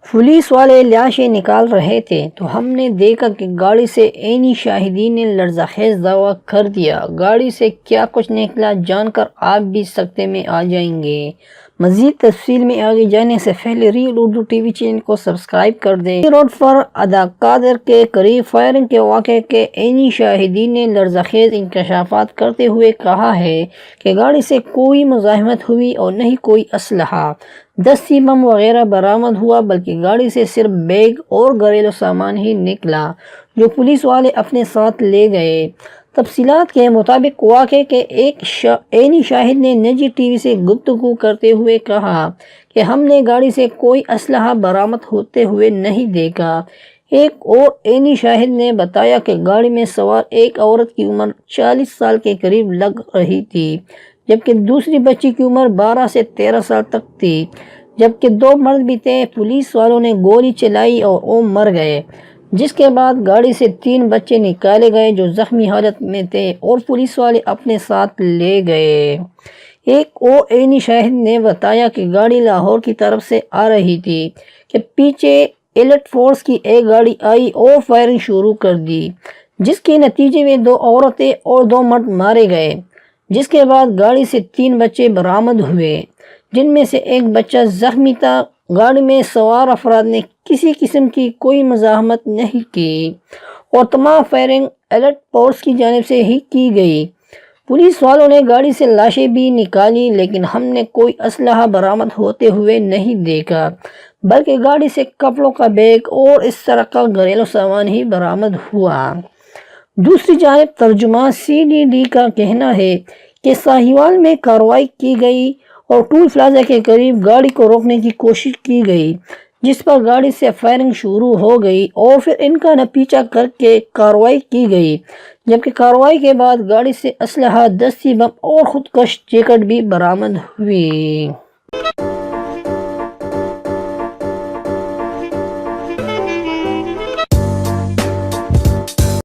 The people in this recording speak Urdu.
پولیس والے لاشیں نکال رہے تھے تو ہم نے دیکھا کہ گاڑی سے عینی شاہدین نے لرزہ خیز دعویٰ کر دیا۔ گاڑی سے کیا کچھ نکلا جان کر آپ بھی سکتے میں آ جائیں گے۔ مزید تفصیل میں آگے جانے سے پہلے real Urdu T V channel کو سبسکرائب کر دیں۔ روڈ پر اداقادر کے قریب فائرنگ کے واقعے کے عینی شاہدین نے لرزہ خیز انکشافات کرتے ہوئے کہا ہے کہ گاڑی سے کوئی مزاحمت ہوئی اور نہ ہی کوئی اسلحہ، دستی بم وغیرہ برآمد ہوا، بلکہ گاڑی سے صرف بیگ اور گھریلو سامان ہی نکلا جو پولیس والے اپنے ساتھ لے گئے۔ تفصیلات کے مطابق واقعے کے ایک عینی شاہد نے نجی ٹی وی سے گفتگو کرتے ہوئے کہا کہ ہم نے گاڑی سے کوئی اسلحہ برآمد ہوتے ہوئے نہیں دیکھا۔ ایک اور عینی شاہد نے بتایا کہ گاڑی میں سوار ایک عورت کی عمر 40 سال کے قریب لگ رہی تھی، جبکہ دوسری بچی کی عمر 12 سے 13 سال تک تھی، جبکہ 2 مرد بھی تھے۔ پولیس والوں نے گولی چلائی اور وہ مر گئے، جس کے بعد گاڑی سے 3 بچے نکالے گئے جو زخمی حالت میں تھے اور پولیس والے اپنے ساتھ لے گئے۔ ایک اور عینی شاہد نے بتایا کہ گاڑی لاہور کی طرف سے آ رہی تھی کہ پیچھے ایلیٹ فورس کی ایک گاڑی آئی اور فائرنگ شروع کر دی، جس کے نتیجے میں 2 عورتیں اور 2 مرد مارے گئے، جس کے بعد گاڑی سے 3 بچے برآمد ہوئے، جن میں سے ایک بچہ زخمی تھا۔ گاڑی میں سوار افراد نے کسی قسم کی کوئی مزاحمت نہیں کی اور تمام فائرنگ ایلیٹ فورس کی جانب سے ہی کی گئی۔ پولیس والوں نے گاڑی سے لاشیں بھی نکالی، لیکن ہم نے کوئی اسلحہ برآمد ہوتے ہوئے نہیں دیکھا، بلکہ گاڑی سے کپڑوں کا بیگ اور اس طرح کا گھریلو سامان ہی برآمد ہوا۔ دوسری جانب ترجمان CDD کا کہنا ہے کہ ساہیوال میں کارروائی کی گئی اور ٹول پلازا کے قریب گاڑی کو روکنے کی کوشش کی گئی، جس پر گاڑی سے فائرنگ شروع ہو گئی اور پھر ان کا پیچھا کر کے کارروائی کی گئی، جبکہ کارروائی کے بعد گاڑی سے اسلحہ، دستی بم اور خودکش جیکٹ بھی برآمد ہوئی۔